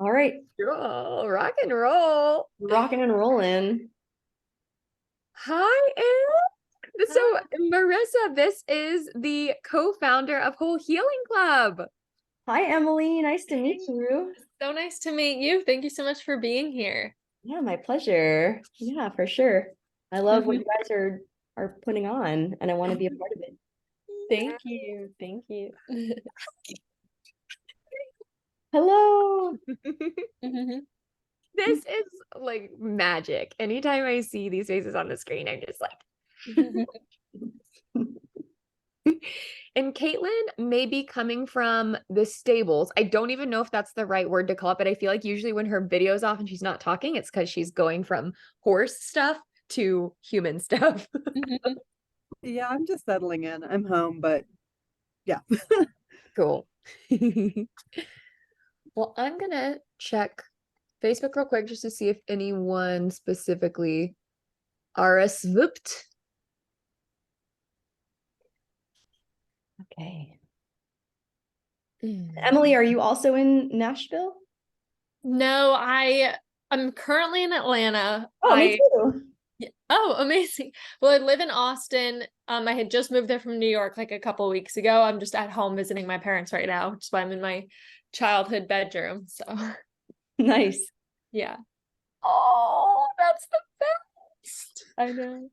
All right, Roll, rock and roll. rocking and rolling. Hi, Em. So, Marissa, this is the co-founder of Whole Healing Club. Hi, Emily. Nice to meet you. So nice to meet you. Thank you so much for being here. Yeah, my pleasure. Yeah, for sure. I love what you guys are putting on, and I want to be a part of it. Thank you. Thank you. Hello. This is like magic. Anytime I see these faces on the screen, I'm just like, and Caitlin may be coming from the stables. I don't even know if that's the right word to call it, but I feel like usually when her video's off and she's not talking, it's because she's going from horse stuff to human stuff. Yeah, I'm just settling in. I'm home, but yeah. Cool. Well, I'm gonna check Facebook real quick just to see if anyone specifically RSVP'd. Okay. Emily, are you also in Nashville? No, I'm currently in Atlanta. Oh, me too. Oh, amazing. Well, I live in Austin. I had just moved there from New York like a couple weeks ago. I'm just at home visiting my parents right now, which is why I'm in my childhood bedroom. So Nice. yeah. Oh, that's the best. I know.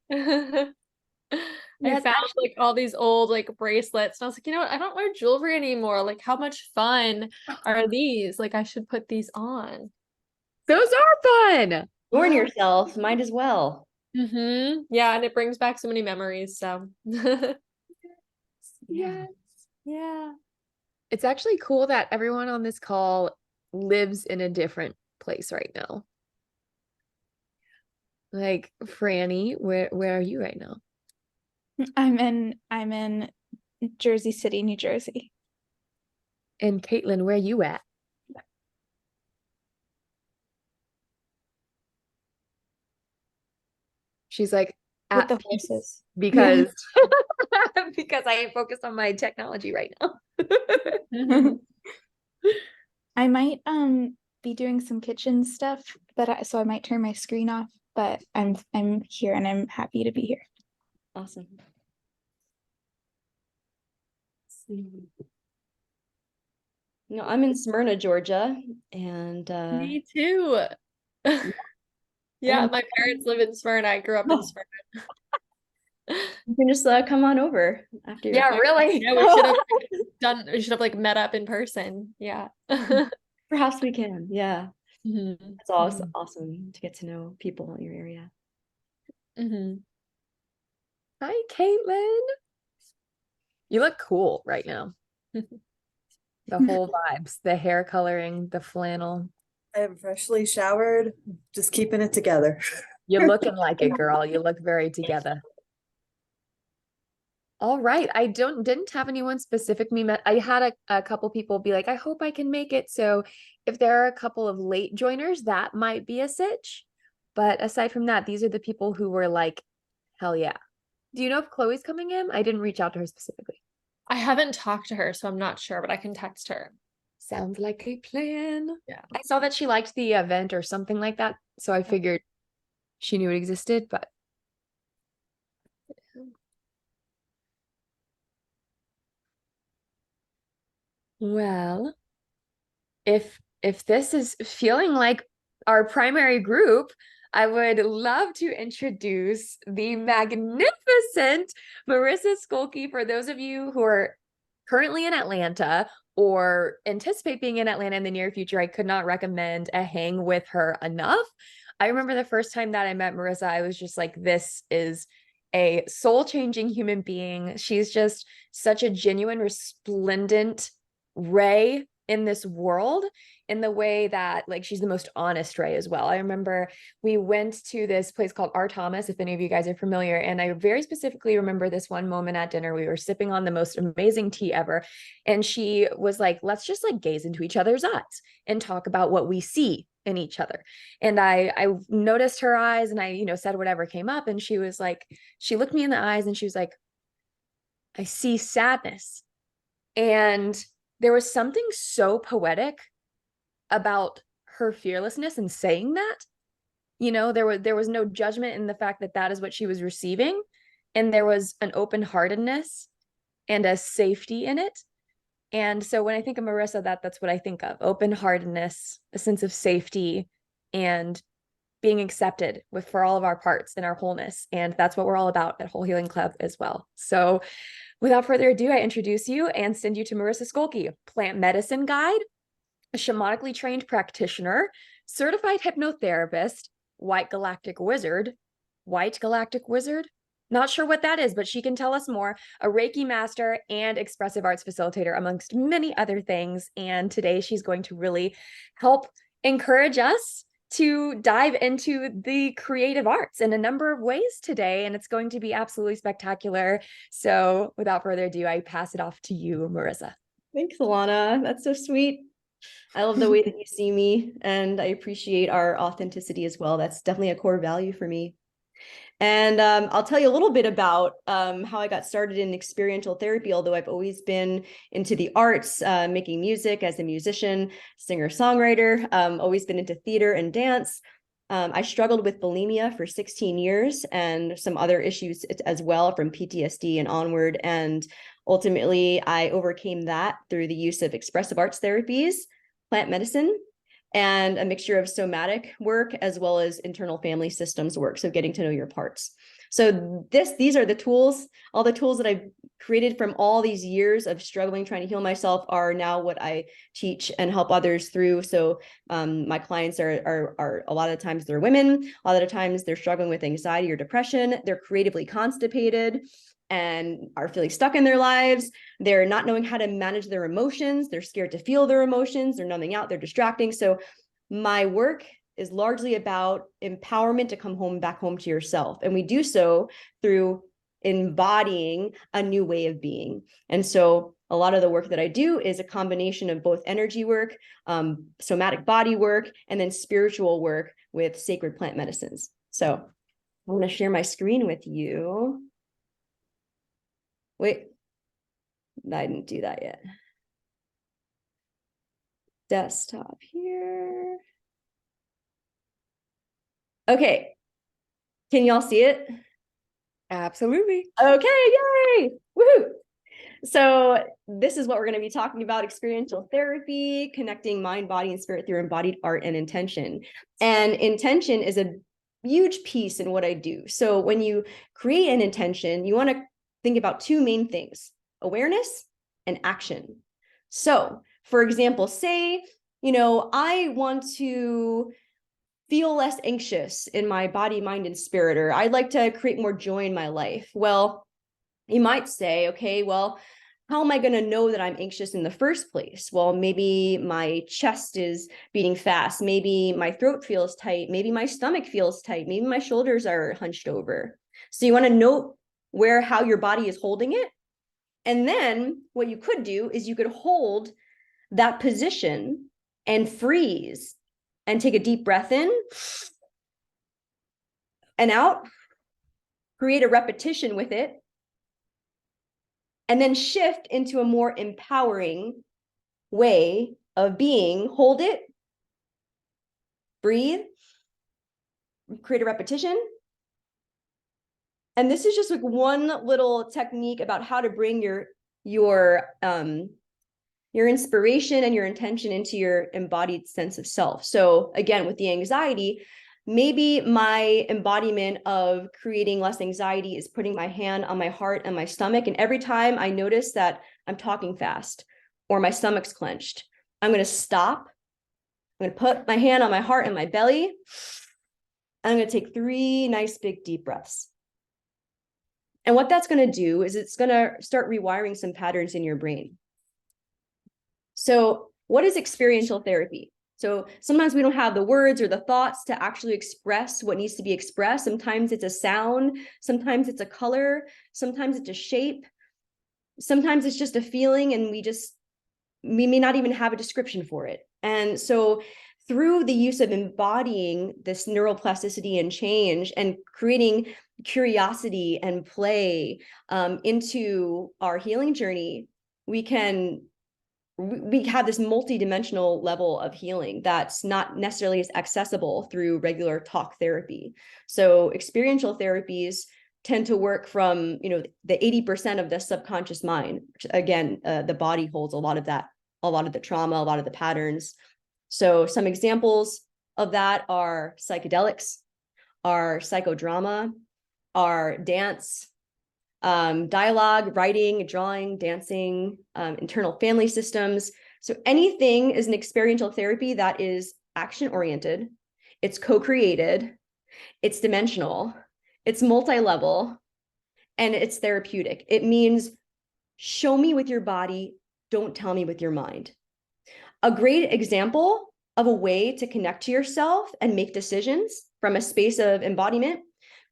Yeah, I found like all these old like bracelets and I was like, you know what? I don't wear jewelry anymore. Like, how much fun are these? Like, I should put these on. Those are fun. Adorn yourself. Might as well. Yeah, and it brings back so many memories. So Yes. yeah. It's actually cool that everyone on this call lives in a different place right now. Like Franny, where are you right now? I'm in Jersey City, New Jersey. And Caitlin, where you at? She's like With at the peace horses. because because I ain't focused on my technology right now. I might be doing some kitchen stuff, but so I might turn my screen off, but I'm here and I'm happy to be here. Awesome. No, I'm in Smyrna, Georgia, and Me too. Yeah, my parents live in Smyrna. I grew up in Smyrna. you can just come on over after your Yeah, really. Yeah, we should have like met up in person. Yeah. Perhaps we can. Yeah. Mhm. It's awesome, awesome to get to know people in your area. Hi, Caitlin. You look cool right now. The whole vibes, the hair coloring, the flannel. I am freshly showered, just keeping it together. You're looking like it, girl. You look very together. All right. I didn't have anyone specific me met. I had a couple people be like, I hope I can make it. So if there are a couple of late joiners, that might be a sitch. But aside from that, these are the people who were like, hell yeah. Do you know if Chloe's coming in? I didn't reach out to her specifically. I haven't talked to her, so I'm not sure, but I can text her. Sounds like a plan. Yeah. I saw that she liked the event or something like that. So I figured she knew it existed, but well, if this is feeling like our primary group, I would love to introduce the magnificent Marisa Skolky. For those of you who are currently in Atlanta or anticipate being in Atlanta in the near future, I could not recommend a hang with her enough. I remember the first time that I met Marisa, I was just like, this is a soul-changing human being. She's just such a genuine, resplendent ray in this world, in the way that like she's the most honest ray as well. I remember we went to this place called R. Thomas, if any of you guys are familiar, and I very specifically remember this one moment at dinner. We were sipping on the most amazing tea ever, and she was like, let's just like gaze into each other's eyes and talk about what we see in each other. And I noticed her eyes, and I said whatever came up, and she was like, she looked me in the eyes and she was like, I see sadness. And there was something so poetic about her fearlessness in saying that. There was no judgment in the fact that that is what she was receiving. And there was an open-heartedness and a safety in it. And so when I think of Marisa, that's what I think of: open-heartedness, a sense of safety, and being accepted for all of our parts and our wholeness. And that's what we're all about at Whole Healing Club as well. So without further ado, I introduce you and send you to Marisa Skolky, plant medicine guide, a shamanically trained practitioner, certified hypnotherapist, white galactic wizard, not sure what that is, but she can tell us more, a Reiki master and expressive arts facilitator, amongst many other things. And today she's going to really help encourage us to dive into the creative arts in a number of ways today. And it's going to be absolutely spectacular. So without further ado, I pass it off to you, Marisa. Thanks, Alana. That's so sweet. I love the way that you see me, and I appreciate our authenticity as well. That's definitely a core value for me. And I'll tell you a little bit about how I got started in experiential therapy, although I've always been into the arts, making music as a musician, singer-songwriter, always been into theater and dance. I struggled with bulimia for 16 years and some other issues as well, from PTSD and onward. And ultimately, I overcame that through the use of expressive arts therapies, plant medicine, and a mixture of somatic work as well as internal family systems work. So getting to know your parts. So these are the tools, all the tools that I've created from all these years of struggling, trying to heal myself, are now what I teach and help others through. So my clients are a lot of times they're women, a lot of times they're struggling with anxiety or depression, they're creatively constipated and are feeling stuck in their lives. They're not knowing how to manage their emotions. They're scared to feel their emotions. They're numbing out, they're distracting. So my work is largely about empowerment to come back home to yourself. And we do so through embodying a new way of being. And so a lot of the work that I do is a combination of both energy work, somatic body work, and then spiritual work with sacred plant medicines. So I'm going to share my screen with you. Wait, I didn't do that yet. Desktop here. Okay. Can y'all see it? Absolutely. Okay, yay! Woohoo! So this is what we're going to be talking about: experiential therapy, connecting mind, body, and spirit through embodied art and intention. And intention is a huge piece in what I do. So when you create an intention, you want to think about two main things: awareness and action. So for example, say, I want to feel less anxious in my body, mind, and spirit, or I'd like to create more joy in my life. Well, you might say, okay, well, how am I going to know that I'm anxious in the first place? Well, maybe my chest is beating fast. Maybe my throat feels tight. Maybe my stomach feels tight. Maybe my shoulders are hunched over. So you want to note how your body is holding it. And then what you could do is you could hold that position and freeze and take a deep breath in and out, create a repetition with it, and then shift into a more empowering way of being. Hold it, breathe, create a repetition. And this is just like one little technique about how to bring your inspiration and your intention into your embodied sense of self. So again, with the anxiety, maybe my embodiment of creating less anxiety is putting my hand on my heart and my stomach. And every time I notice that I'm talking fast or my stomach's clenched, I'm going to stop. I'm going to put my hand on my heart and my belly. And I'm going to take 3 nice big deep breaths. And what that's going to do is it's going to start rewiring some patterns in your brain. So what is experiential therapy? So sometimes we don't have the words or the thoughts to actually express what needs to be expressed. Sometimes it's a sound, sometimes it's a color, sometimes it's a shape, sometimes it's just a feeling, and we may not even have a description for it. And so through the use of embodying this neuroplasticity and change and creating curiosity and play into our healing journey, we can we have this multi-dimensional level of healing that's not necessarily as accessible through regular talk therapy. So experiential therapies tend to work from, the 80% of the subconscious mind, which again, the body holds a lot of that, a lot of the trauma, a lot of the patterns. So some examples of that are psychedelics, are psychodrama, are dance, dialogue, writing, drawing, dancing, internal family systems. So anything is an experiential therapy that is action-oriented, it's co-created, it's dimensional, it's multi-level, and it's therapeutic. It means show me with your body, don't tell me with your mind. A great example of a way to connect to yourself and make decisions from a space of embodiment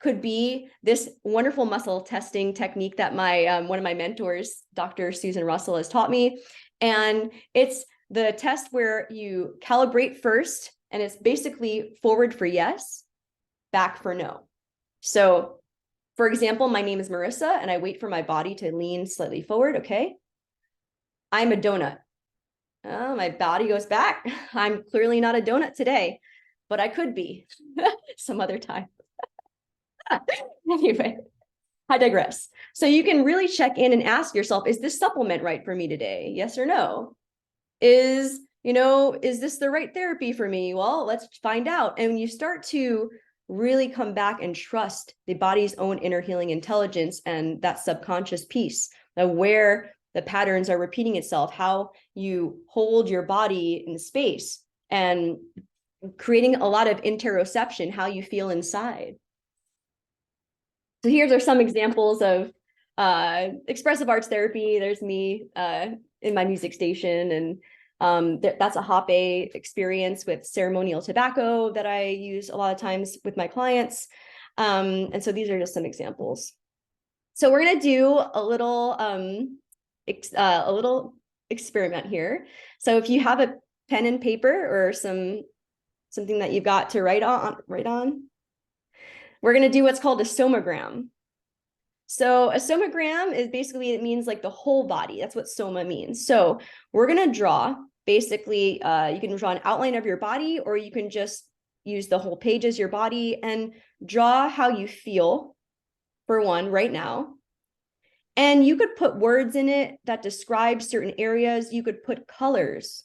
could be this wonderful muscle testing technique that my one of my mentors, Dr. Susan Russell, has taught me. And it's the test where you calibrate first, and it's basically forward for yes, back for no. So, for example, my name is Marissa, and I wait for my body to lean slightly forward. Okay. I'm a donut. Oh, my body goes back. I'm clearly not a donut today, but I could be some other time. Anyway, I digress. So you can really check in and ask yourself, is this supplement right for me today? Yes or no? Is this the right therapy for me? Well, let's find out. And when you start to really come back and trust the body's own inner healing intelligence and that subconscious piece of where the patterns are repeating itself, how you hold your body in space and creating a lot of interoception, how you feel inside. So here's are some examples of expressive arts therapy. There's me in my music station, and that's a hop A experience with ceremonial tobacco that I use a lot of times with my clients. And so these are just some examples. So we're gonna do a little experiment here. So if you have a pen and paper or something that you've got to write on, we're going to do what's called a somagram. So a somagram is basically, it means like the whole body. That's what soma means. So we're going to draw, basically, you can draw an outline of your body, or you can just use the whole page as your body and draw how you feel, for one, right now. And you could put words in it that describe certain areas. You could put colors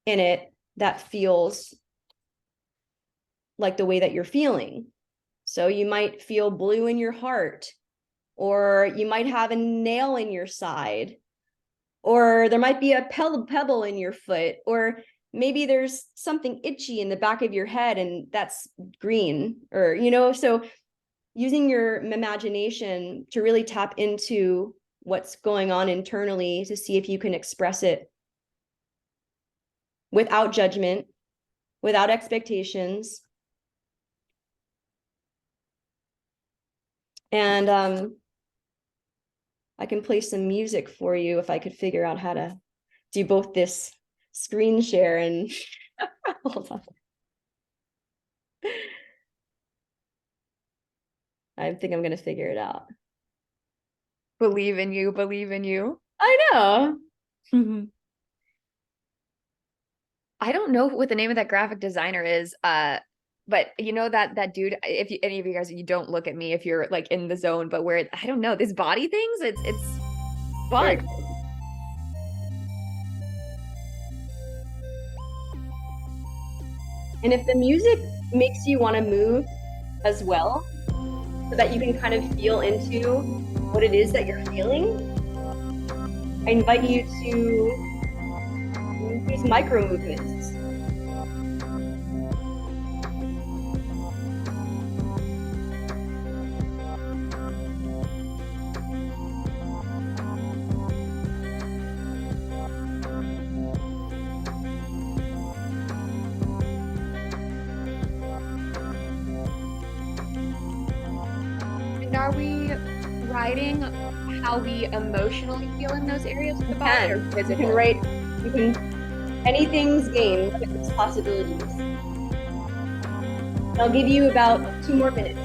in it that feels like the way that you're feeling. So you might feel blue in your heart, or you might have a nail in your side, or there might be a pebble in your foot, or maybe there's something itchy in the back of your head and that's green, or, so using your imagination to really tap into what's going on internally to see if you can express it without judgment, without expectations. And I can play some music for you if I could figure out how to do both this screen share and hold on. I think I'm going to figure it out. Believe in you, believe in you. I know. Mm-hmm. I don't know what the name of that graphic designer is. But that dude, if any of you guys, you don't look at me if you're like in the zone, but where, I don't know, this body things, it's fun. And if the music makes you want to move as well, so that you can kind of feel into what it is that you're feeling, I invite you to use micro movements. Are we writing how we emotionally feel in those areas of the body, or physical? You can write, anything's game, it's possibilities. I'll give you about 2 more minutes.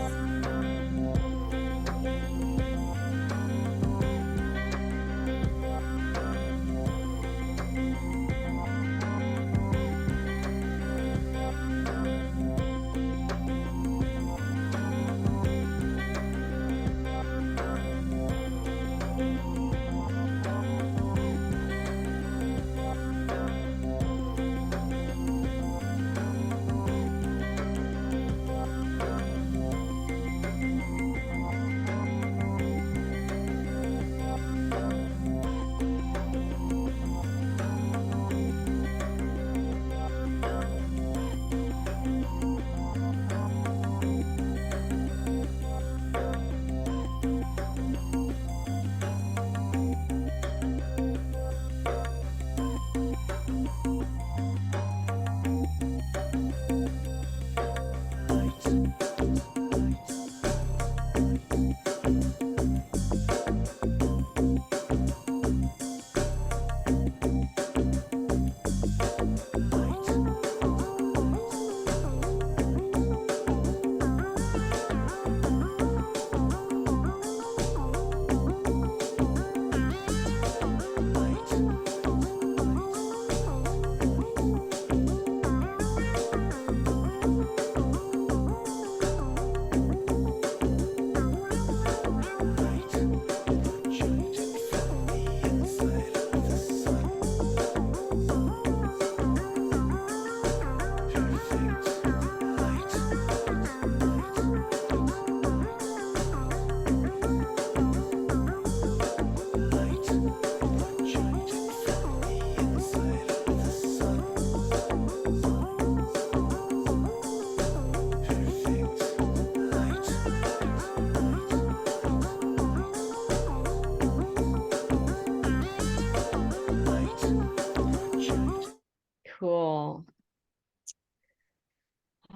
Cool.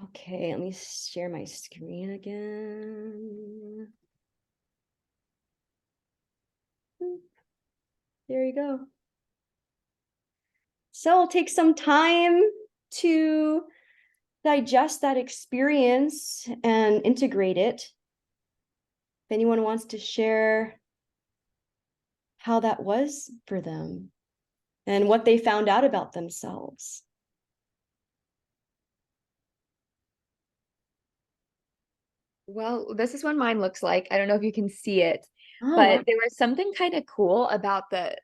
Okay, let me share my screen again. Boop. There you go. So I'll take some time to digest that experience and integrate it. If anyone wants to share how that was for them and what they found out about themselves. Well, this is what mine looks like. I don't know if you can see it, Oh, but there was something kind of cool about the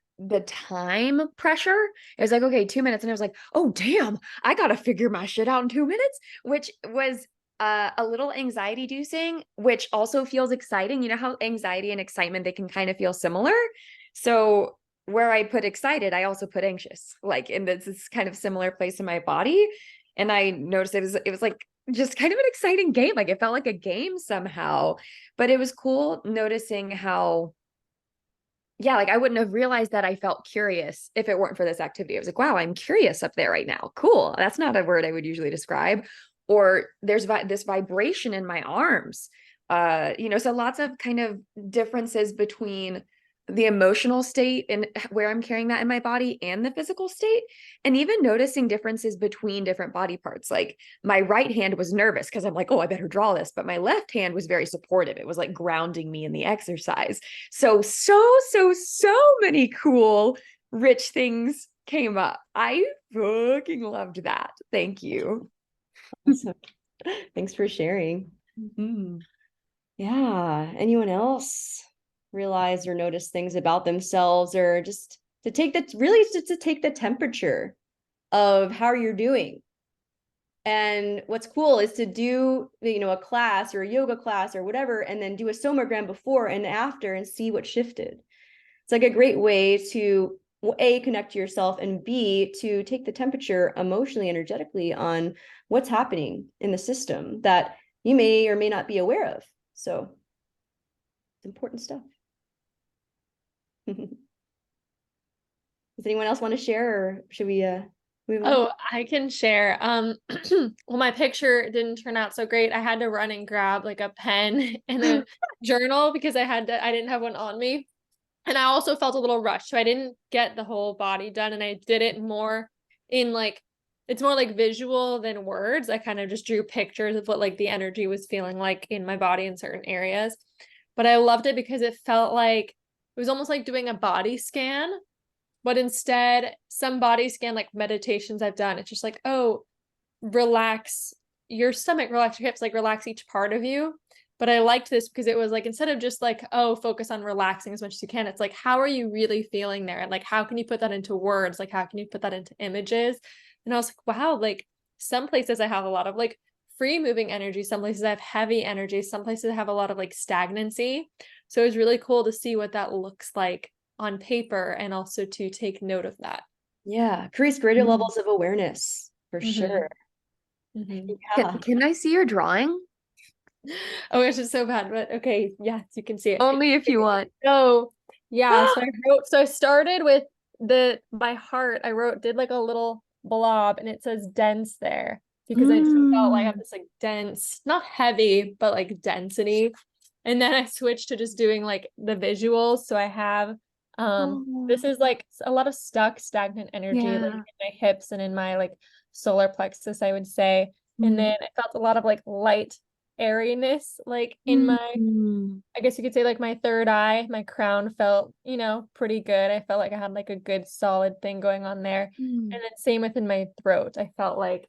time pressure. It was like, okay, 2 minutes. And I was like, oh damn, I gotta figure my shit out in 2 minutes, which was a little anxiety inducing, which also feels exciting. You know how anxiety and excitement, they can kind of feel similar. So where I put excited, I also put anxious, like in this kind of similar place in my body. And I noticed it was like just kind of an exciting game. Like it felt like a game somehow, but it was cool noticing how, yeah, like I wouldn't have realized that I felt curious if it weren't for this activity. I was like, wow, I'm curious up there right now. Cool. That's not a word I would usually describe. Or there's this vibration in my arms. So lots of kind of differences between the emotional state and where I'm carrying that in my body and the physical state. And even noticing differences between different body parts. Like my right hand was nervous because I'm like, oh, I better draw this. But my left hand was very supportive. It was like grounding me in the exercise. So many cool, rich things came up. I fucking loved that. Thank you. awesome. Thanks for sharing. Mhm. Yeah. Anyone else realize or notice things about themselves, or just to take to take the temperature of how you're doing? And what's cool is to do, a class or a yoga class or whatever, and then do a sonogram before and after and see what shifted. It's like a great way to A, connect to yourself, and B, to take the temperature emotionally, energetically on what's happening in the system that you may or may not be aware of. So it's important stuff. Does anyone else want to share, or should we move on? Oh, I can share. Well, my picture didn't turn out so great. I had to run and grab like a pen and a journal because I didn't have one on me. And I also felt a little rushed. So I didn't get the whole body done, and I did it more in like, it's more like visual than words. I kind of just drew pictures of what like the energy was feeling like in my body in certain areas. But I loved it because it felt like it was almost like doing a body scan, but instead some body scan like meditations I've done, it's just like, oh, relax your stomach, relax your hips, like relax each part of you. But I liked this because it was like, instead of just like, oh, focus on relaxing as much as you can, it's like, how are you really feeling there? And like, how can you put that into words? Like, how can you put that into images? And I was like, wow, like some places I have a lot of like free moving energy, some places I have heavy energy, some places I have a lot of like stagnancy. So it was really cool to see what that looks like on paper, and also to take note of that. Yeah, creates greater levels of awareness for sure. Yeah. Can I see your drawing? Oh, it's just so bad, but okay, yes, you can see it. Only if you want. So yeah, so I started with by heart, did like a little blob, and it says dense there because I just felt like I have this like dense, not heavy, but like density. And then I switched to just doing like the visuals. So I have this is like a lot of stagnant energy like Yeah. in my hips and in my like solar plexus, I would say. And then I felt a lot of like light airiness like in my, Mm. I guess you could say like my third eye, my crown felt, pretty good. I felt like I had like a good solid thing going on there. And then same within my throat. I felt like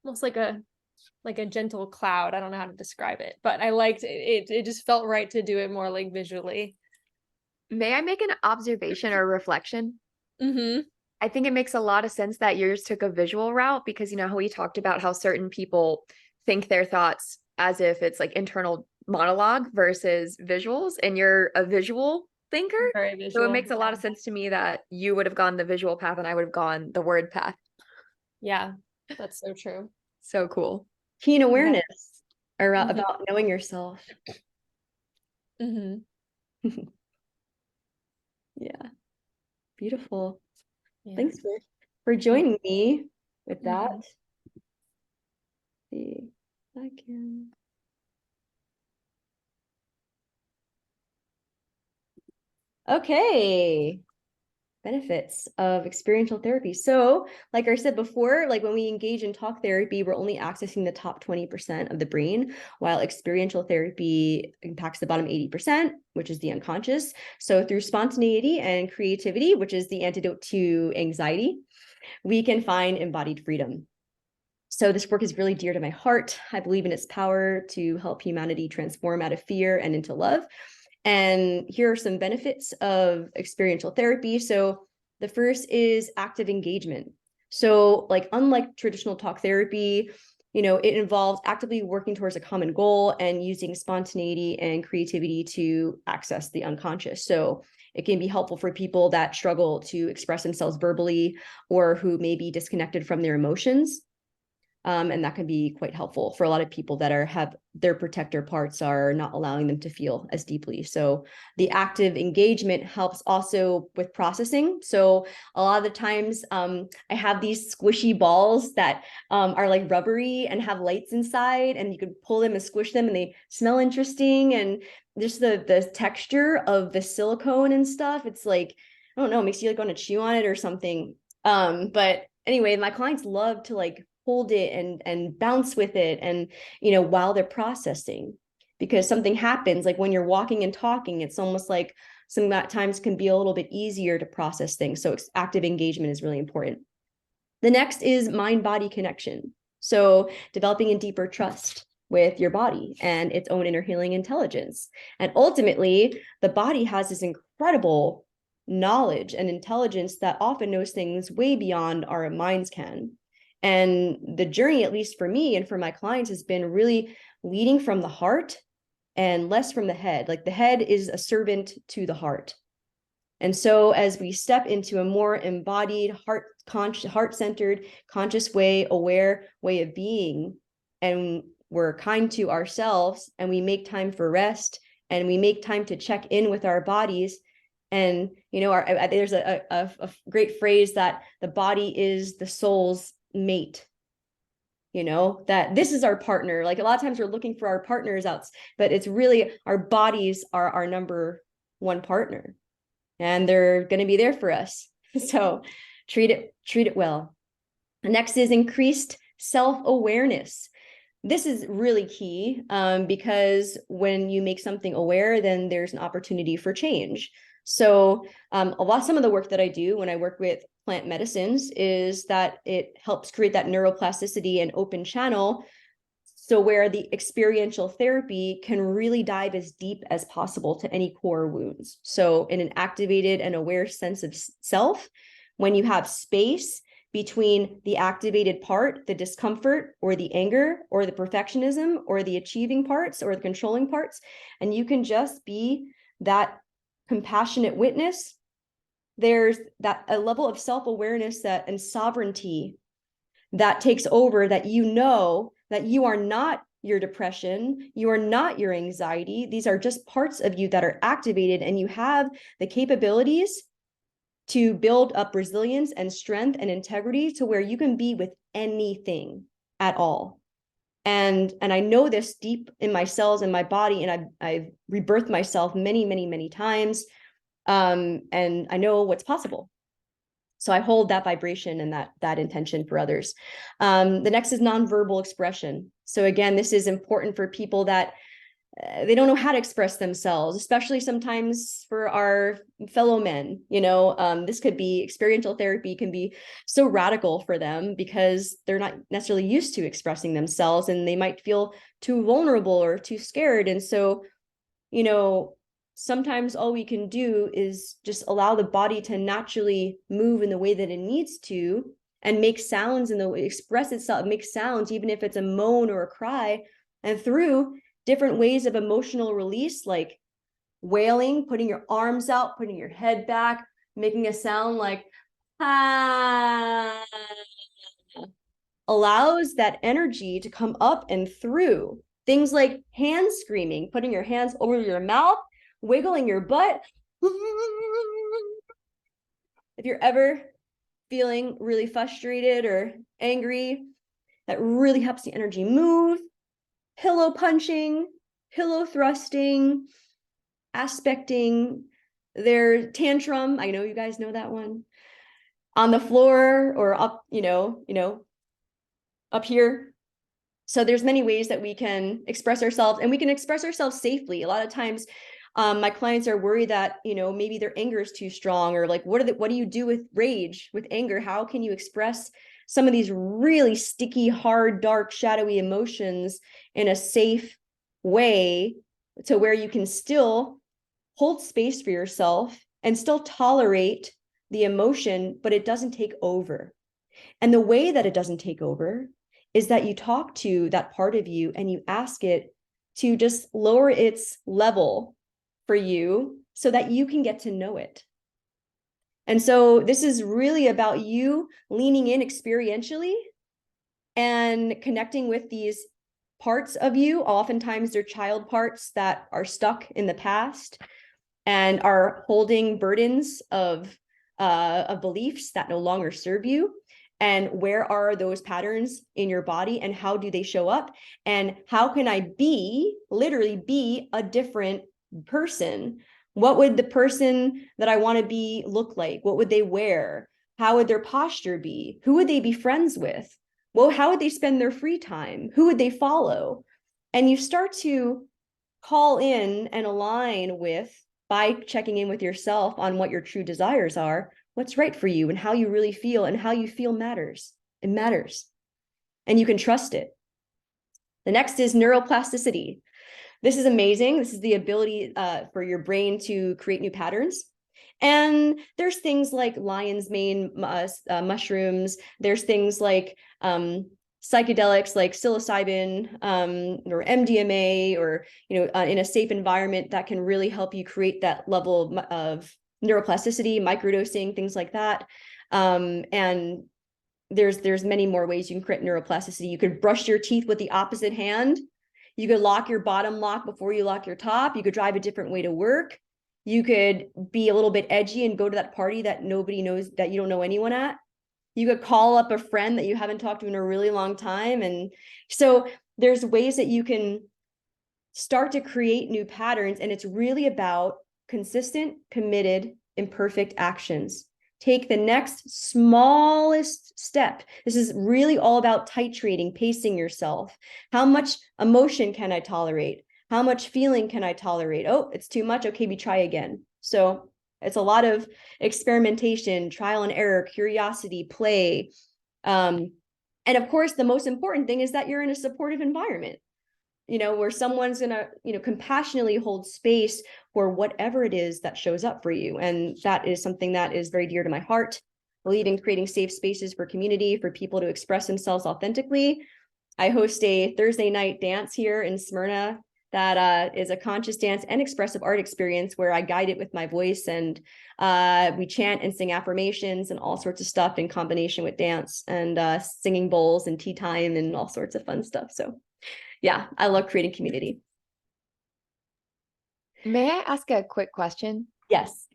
almost like a gentle cloud. I don't know how to describe it, but I liked it. It just felt right to do it more like visually. May I make an observation or reflection? Mm-hmm. I think it makes a lot of sense that yours took a visual route, because you know how we talked about how certain people think their thoughts as if it's like internal monologue versus visuals, and you're a visual thinker. Very So it visual. makes a lot of sense to me that you would have gone the visual path and I would have gone the word path. Yeah, that's so true. So cool. Keen awareness Mhm. about knowing yourself. Mm-hmm. Yeah. Beautiful. Yeah. Thanks for for joining me with that. Mhm. See if I can. Okay. Benefits of experiential therapy. So, like I said before, like when we engage in talk therapy, we're only accessing the top 20% of the brain, while experiential therapy impacts the bottom 80%, which is the unconscious. So, through spontaneity and creativity, which is the antidote to anxiety, we can find embodied freedom. So this work is really dear to my heart. I believe in its power to help humanity transform out of fear and into love. And here are some benefits of experiential therapy. So the first is active engagement. So like unlike traditional talk therapy, it involves actively working towards a common goal and using spontaneity and creativity to access the unconscious. So it can be helpful for people that struggle to express themselves verbally or who may be disconnected from their emotions. And that can be quite helpful for a lot of people that have their protector parts are not allowing them to feel as deeply. So the active engagement helps also with processing. So a lot of the times I have these squishy balls that are like rubbery and have lights inside, and you could pull them and squish them and they smell interesting. And just the texture of the silicone and stuff, it's like, I don't know, it makes you like want to chew on it or something. But anyway, my clients love to like hold it and bounce with it, and while they're processing, because something happens like when you're walking and talking, it's almost like sometimes can be a little bit easier to process things. So active engagement is really important. The next is mind-body connection. So developing a deeper trust with your body and its own inner healing intelligence. And ultimately, the body has this incredible knowledge and intelligence that often knows things way beyond our minds can. And the journey, at least for me and for my clients, has been really leading from the heart and less from the head. Like the head is a servant to the heart. And so as we step into a more embodied, heart-centered, conscious way, aware way of being, and we're kind to ourselves, and we make time for rest, and we make time to check in with our bodies. And there's a great phrase that the body is the soul's mate. That this is our partner. Like a lot of times we're looking for our partners out, but it's really our bodies are our number one partner, and they're going to be there for us. So treat it well. The next is increased self-awareness. This is really key because when you make something aware, then there's an opportunity for change. So some of the work that I do when I work with plant medicines is that it helps create that neuroplasticity and open channel. So where the experiential therapy can really dive as deep as possible to any core wounds. So in an activated and aware sense of self, when you have space between the activated part, the discomfort or the anger or the perfectionism or the achieving parts or the controlling parts, and you can just be that compassionate witness, there's a level of self-awareness and sovereignty that takes over, that that you are not your depression, you are not your anxiety. These are just parts of you that are activated, and you have the capabilities to build up resilience and strength and integrity to where you can be with anything at all. And I know this deep in my cells and my body, and I've rebirthed myself many, many, many times. And I know what's possible. So I hold that vibration and that intention for others. The next is nonverbal expression. So again, this is important for people that they don't know how to express themselves, especially sometimes for our fellow men. This could be experiential therapy can be so radical for them because they're not necessarily used to expressing themselves, and they might feel too vulnerable or too scared. And so, sometimes all we can do is just allow the body to naturally move in the way that it needs to, and make sounds and express itself, make sounds, even if it's a moan or a cry. And through different ways of emotional release, like wailing, putting your arms out, putting your head back, making a sound like ah, allows that energy to come up and through. Things like hand screaming, putting your hands over your mouth, wiggling your butt. If you're ever feeling really frustrated or angry, that really helps the energy move. Pillow punching, pillow thrusting, aspecting their tantrum. I know you guys know that one. On the floor or up, up here. So there's many ways that we can express ourselves, and we can express ourselves safely. A lot of times my clients are worried that, maybe their anger is too strong, or like, what do you do with rage, with anger? How can you express some of these really sticky, hard, dark, shadowy emotions in a safe way to where you can still hold space for yourself and still tolerate the emotion, but it doesn't take over. And the way that it doesn't take over is that you talk to that part of you and you ask it to just lower its level for you so that you can get to know it. And so this is really about you leaning in experientially and connecting with these parts of you. Oftentimes they're child parts that are stuck in the past and are holding burdens of beliefs that no longer serve you. And where are those patterns in your body, and how do they show up? And how can I literally be a different person? What would the person that I want to be look like? What would they wear? How would their posture be? Who would they be friends with? Well, how would they spend their free time? Who would they follow? And you start to call in and align with, by checking in with yourself on what your true desires are, what's right for you and how you really feel, and how you feel matters. It matters. And you can trust it. The next is neuroplasticity. This is amazing. This is the ability for your brain to create new patterns. And there's things like lion's mane mushrooms. There's things like psychedelics like psilocybin or MDMA, or in a safe environment that can really help you create that level of neuroplasticity, microdosing, things like that. And there's many more ways you can create neuroplasticity. You could brush your teeth with the opposite hand. You could lock your bottom lock before you lock your top. You could drive a different way to work. You could be a little bit edgy and go to that party that nobody knows, that you don't know anyone at. You could call up a friend that you haven't talked to in a really long time. And so there's ways that you can start to create new patterns. And it's really about consistent, committed, imperfect actions. Take the next smallest step. This is really all about titrating, pacing yourself. How much emotion can I tolerate? How much feeling can I tolerate? Oh, it's too much. Okay, we try again. So it's a lot of experimentation, trial and error, curiosity, play. And of course, the most important thing is that you're in a supportive environment, where someone's going to, compassionately hold space for whatever it is that shows up for you. And that is something that is very dear to my heart. I believe in creating safe spaces for community, for people to express themselves authentically. I host a Thursday night dance here in Smyrna that is a conscious dance and expressive art experience where I guide it with my voice, and we chant and sing affirmations and all sorts of stuff in combination with dance, and singing bowls and tea time and all sorts of fun stuff. So yeah, I love creating community. May I ask a quick question? Yes.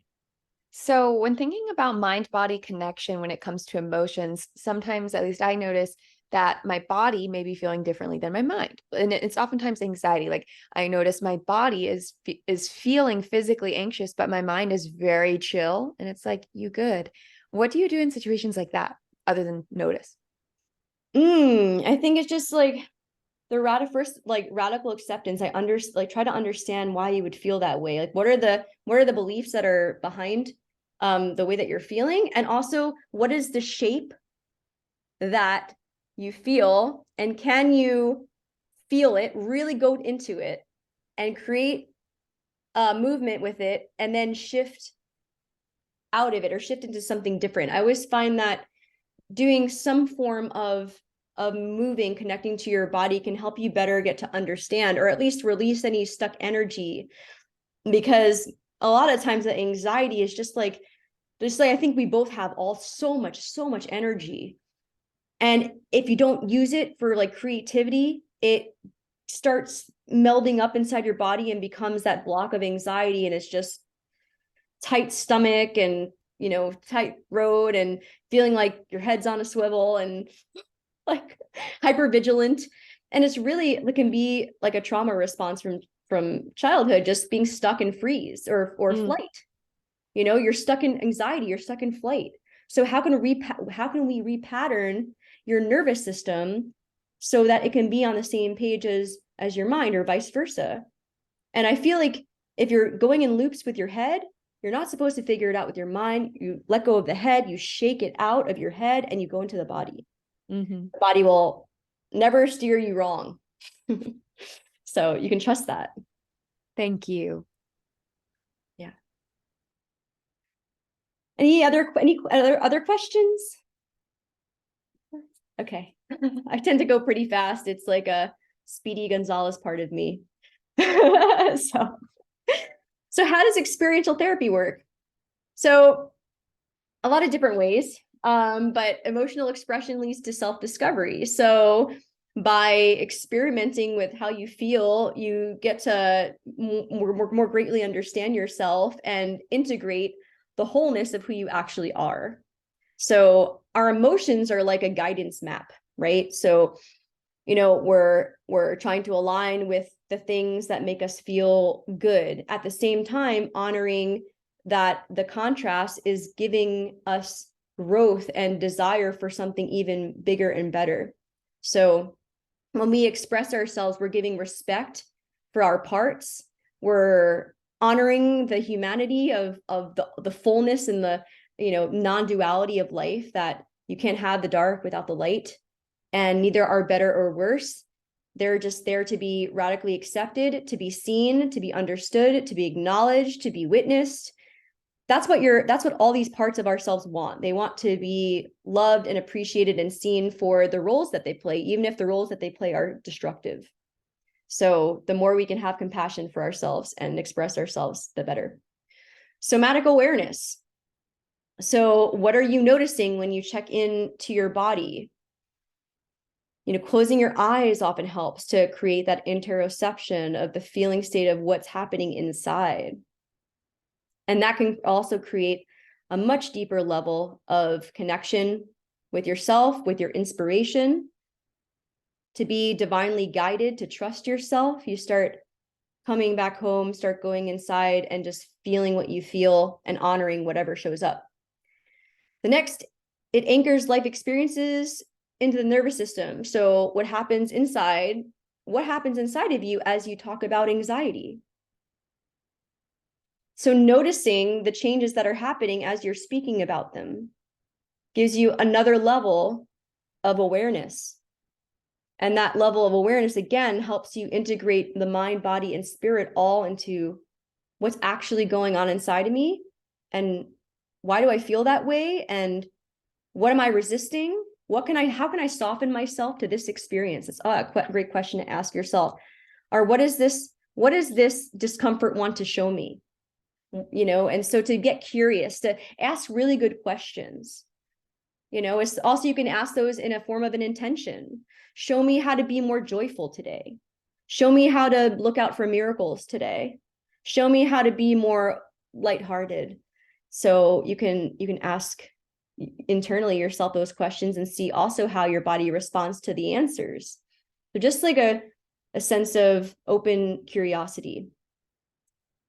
So when thinking about mind-body connection when it comes to emotions, sometimes, at least I notice, that my body may be feeling differently than my mind. And it's oftentimes anxiety. Like I notice my body is feeling physically anxious, but my mind is very chill. And it's like, you good. What do you do in situations like that other than notice? I think it's just like the radical acceptance. I try to understand why you would feel that way. Like what are the beliefs that are behind the way that you're feeling? And also, what is the shape that you feel, and can you feel it, really go into it and create a movement with it, and then shift out of it or shift into something different. I always find that doing some form of moving, connecting to your body, can help you better get to understand, or at least release any stuck energy. Because a lot of times the anxiety is just like I think we both have all so much energy. And if you don't use it for like creativity, it starts melding up inside your body and becomes that block of anxiety. And it's just tight stomach and tight road and feeling like your head's on a swivel and like hyper vigilant. And it's really, it can be like a trauma response from childhood, just being stuck in freeze or flight. You're stuck in anxiety, you're stuck in flight. So how can we repattern your nervous system so that it can be on the same page as your mind, or vice versa? And I feel like if you're going in loops with your head, you're not supposed to figure it out with your mind. You let go of the head, you shake it out of your head, and you go into the body. The body will never steer you wrong. So you can trust that. Thank you. Yeah. Any other questions? Okay. I tend to go pretty fast. It's like a Speedy Gonzalez part of me. So how does experiential therapy work? So a lot of different ways, but emotional expression leads to self-discovery. So by experimenting with how you feel, you get to more greatly understand yourself and integrate the wholeness of who you actually are. So our emotions are like a guidance map, right? So, we're trying to align with the things that make us feel good, at the same time honoring that the contrast is giving us growth and desire for something even bigger and better. So when we express ourselves, we're giving respect for our parts. We're honoring the humanity of the fullness and the non-duality of life, that you can't have the dark without the light, and neither are better or worse. They're just there to be radically accepted, to be seen, to be understood, to be acknowledged, to be witnessed. That's what all these parts of ourselves want. They want to be loved and appreciated and seen for the roles that they play, even if the roles that they play are destructive. So the more we can have compassion for ourselves and express ourselves, the better. Somatic awareness. So what are you noticing when you check in to your body? Closing your eyes often helps to create that interoception of the feeling state of what's happening inside. And that can also create a much deeper level of connection with yourself, with your inspiration. To be divinely guided, to trust yourself, you start coming back home, start going inside and just feeling what you feel and honoring whatever shows up. The next, it anchors life experiences into the nervous system. So what happens inside of you as you talk about anxiety? So noticing the changes that are happening as you're speaking about them gives you another level of awareness. And that level of awareness, again, helps you integrate the mind, body, and spirit all into what's actually going on inside of me. And why do I feel that way? And what am I resisting? How can I soften myself to this experience? It's a great question to ask yourself. Or what does this discomfort want to show me? And so to get curious, to ask really good questions. It's also, you can ask those in a form of an intention. Show me how to be more joyful today. Show me how to look out for miracles today. Show me how to be more lighthearted. So you can ask internally yourself those questions and see also how your body responds to the answers. So just like a sense of open curiosity.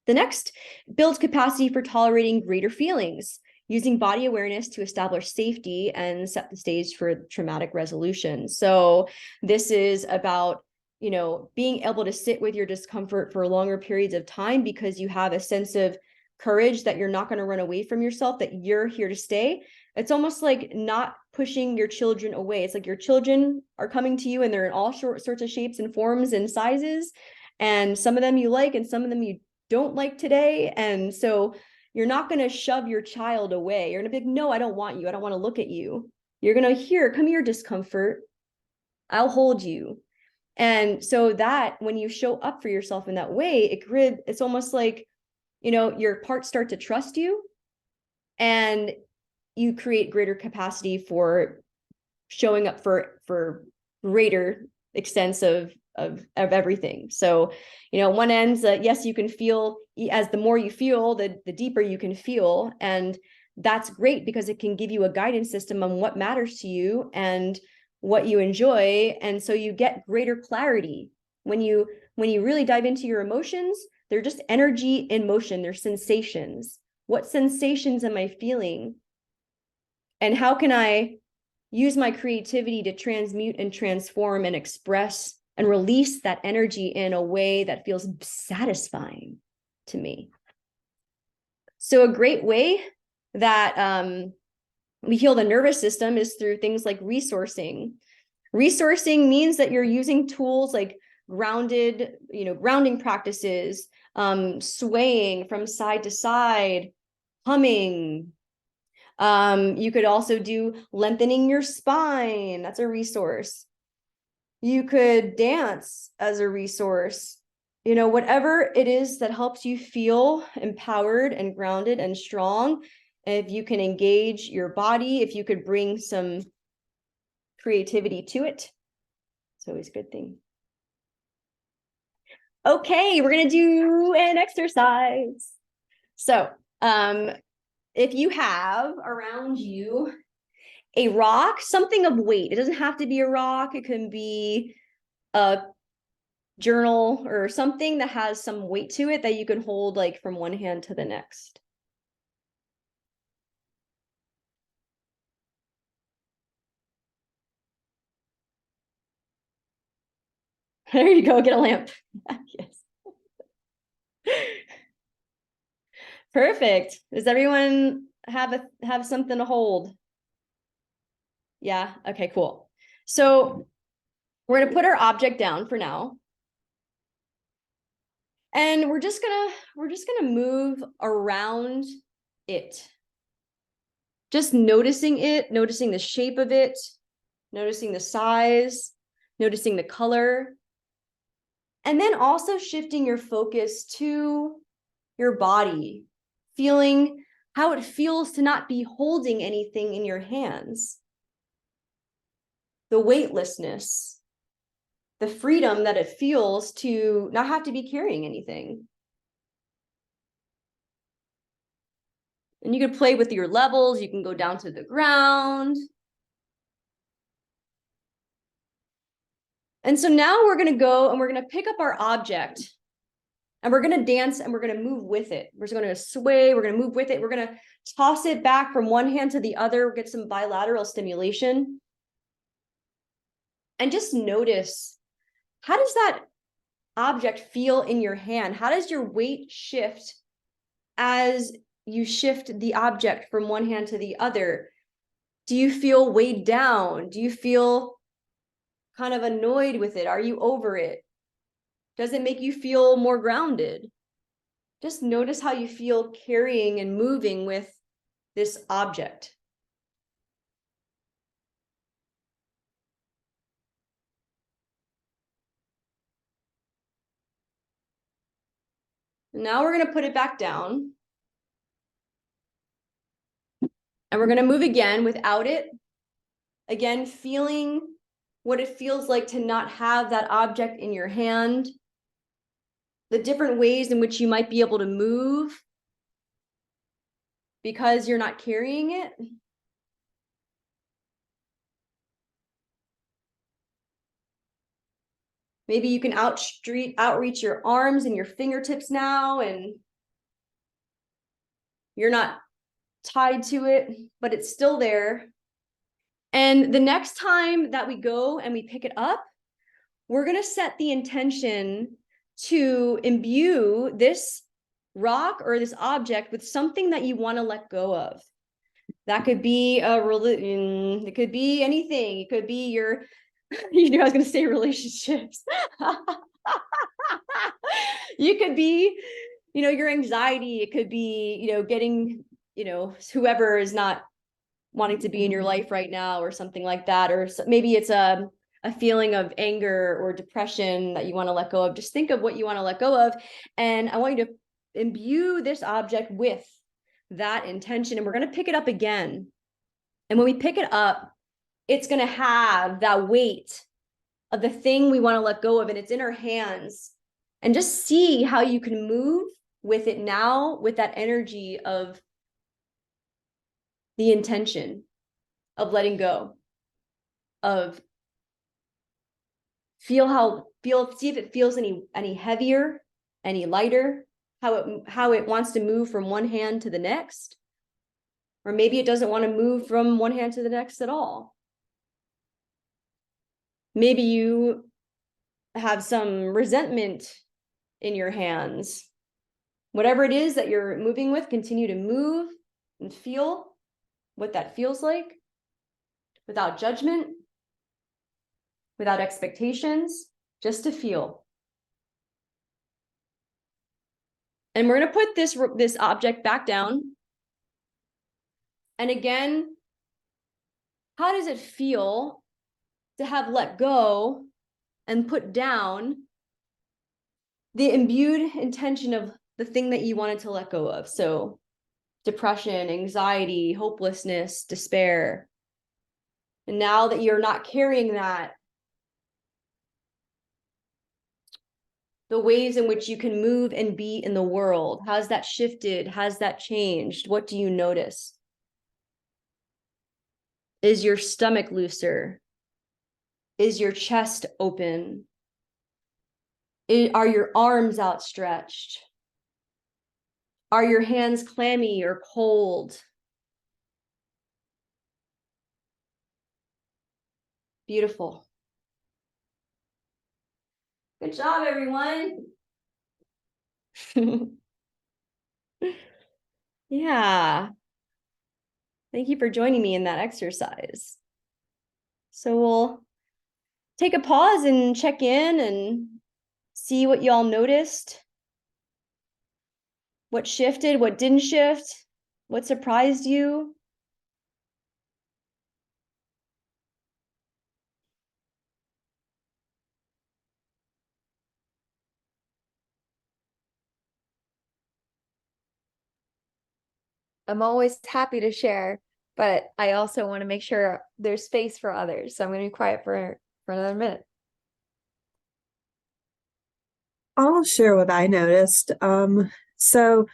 The next, builds capacity for tolerating greater feelings, using body awareness to establish safety and set the stage for traumatic resolution. So this is about, being able to sit with your discomfort for longer periods of time, because you have a sense of courage that you're not going to run away from yourself, that you're here to stay. It's almost like not pushing your children away. It's like your children are coming to you and they're in all sorts of shapes and forms and sizes. And some of them you like and some of them you don't like today. And so you're not going to shove your child away. You're going to be like, no, I don't want you. I don't want to look at you. You're going to come here, discomfort. I'll hold you. And so that when you show up for yourself in that way, it's almost like, your parts start to trust you, and you create greater capacity for showing up for greater extents of everything. So, one ends, yes, you can feel, as the more you feel, the deeper you can feel. And that's great because it can give you a guidance system on what matters to you and what you enjoy. And so you get greater clarity when you really dive into your emotions. They're just energy in motion. They're sensations. What sensations am I feeling? And how can I use my creativity to transmute and transform and express and release that energy in a way that feels satisfying to me? So a great way that we heal the nervous system is through things like resourcing. Resourcing means that you're using tools like grounding practices, swaying from side to side, humming. You could also do lengthening your spine. That's a resource. You could dance as a resource. Whatever it is that helps you feel empowered and grounded and strong. If you can engage your body, if you could bring some creativity to it, it's always a good thing. Okay, we're gonna do an exercise. So, if you have around you a rock, something of weight, it doesn't have to be a rock, it can be a journal or something that has some weight to it that you can hold like from one hand to the next. There you go, get a lamp. Yes. Perfect. Does everyone have something to hold? Yeah, okay, cool. So we're gonna put our object down for now. And we're just gonna move around it. Just noticing it, noticing the shape of it, noticing the size, noticing the color. And then also shifting your focus to your body, feeling how it feels to not be holding anything in your hands. The weightlessness, the freedom that it feels to not have to be carrying anything. And you can play with your levels. You can go down to the ground. And so now we're going to go and we're going to pick up our object and we're going to dance and we're going to move with it. We're just going to sway. We're going to move with it. We're going to toss it back from one hand to the other, get some bilateral stimulation. And just notice, how does that object feel in your hand? How does your weight shift as you shift the object from one hand to the other? Do you feel weighed down? Do you feel kind of annoyed with it? Are you over it? Does it make you feel more grounded? Just notice how you feel carrying and moving with this object. Now we're going to put it back down. And we're going to move again without it. Again, feeling what it feels like to not have that object in your hand. The different ways in which you might be able to move because you're not carrying it. Maybe you can outreach your arms and your fingertips now, and you're not tied to it, but it's still there. And the next time that we go and we pick it up, we're going to set the intention to imbue this rock or this object with something that you want to let go of. That could be a religion, it could be anything. It could be your, you knew I was going to say relationships. You could be, your anxiety. It could be, getting, whoever is not wanting to be in your life right now or something like that. Or maybe it's a feeling of anger or depression that you want to let go of. Just think of what you want to let go of. And I want you to imbue this object with that intention. And we're going to pick it up again. And when we pick it up, it's going to have that weight of the thing we want to let go of. And it's in our hands. And just see how you can move with it now with that energy of the intention of letting go, of see if it feels any heavier, any lighter, how it wants to move from one hand to the next. Or maybe it doesn't want to move from one hand to the next at all. Maybe you have some resentment in your hands. Whatever it is that you're moving with, continue to move and feel what that feels like without judgment, without expectations, just to feel. And we're going to put this object back down. And again, how does it feel to have let go and put down the imbued intention of the thing that you wanted to let go of? So depression, anxiety, hopelessness, despair. And now that you're not carrying that, the ways in which you can move and be in the world, has that shifted? Has that changed? What do you notice? Is your stomach looser? Is your chest open? Are your arms outstretched? Are your hands clammy or cold? Beautiful. Good job, everyone. Yeah. Thank you for joining me in that exercise. So we'll take a pause and check in and see what y'all noticed. What shifted, what didn't shift, what surprised you. I'm always happy to share, but I also want to make sure there's space for others. So I'm going to be quiet for another minute. I'll share what I noticed. So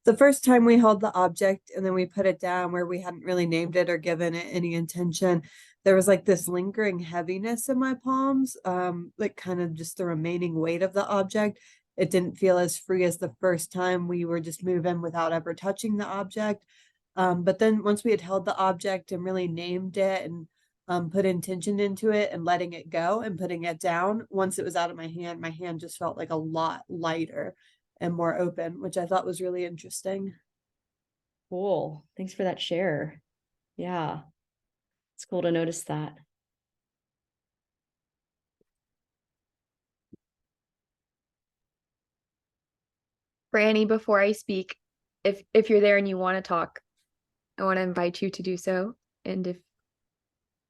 the first time we held the object and then we put it down where we hadn't really named it or given it any intention, there was like this lingering heaviness in my palms, like kind of just the remaining weight of the object. It didn't feel as free as the first time we were just moving without ever touching the object. But then once we had held the object and really named it and put intention into it and letting it go and putting it down, once it was out of my hand just felt like a lot lighter and more open, which I thought was really interesting. Cool. Thanks for that share. Yeah. It's cool to notice that. Franny, before I speak, if you're there and you want to talk, I want to invite you to do so. And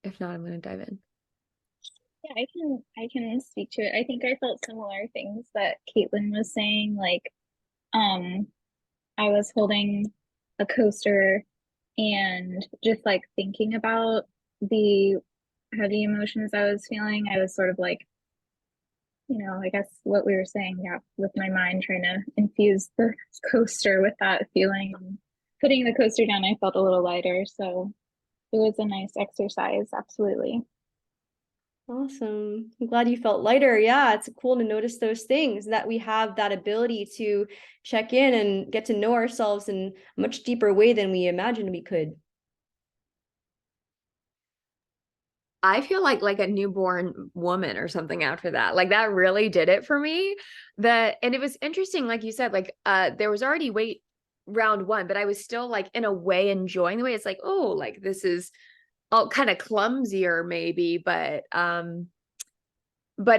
if not, I'm going to dive in. Yeah, I can speak to it. I think I felt similar things that Caitlin was saying. Like, I was holding a coaster and just like thinking about the heavy emotions I was feeling. I was sort of like, I guess what we were saying, yeah, with my mind trying to infuse the coaster with that feeling. Putting the coaster down, I felt a little lighter. So it was a nice exercise. Absolutely. Awesome. I'm glad you felt lighter. Yeah, it's cool to notice those things, that we have that ability to check in and get to know ourselves in a much deeper way than we imagined we could. I feel like a newborn woman or something after that. Like that really did it for me. And it was interesting, like you said, there was already weight round one, but I was still like in a way enjoying the way. It's like, oh, like this is all kind of clumsier maybe, but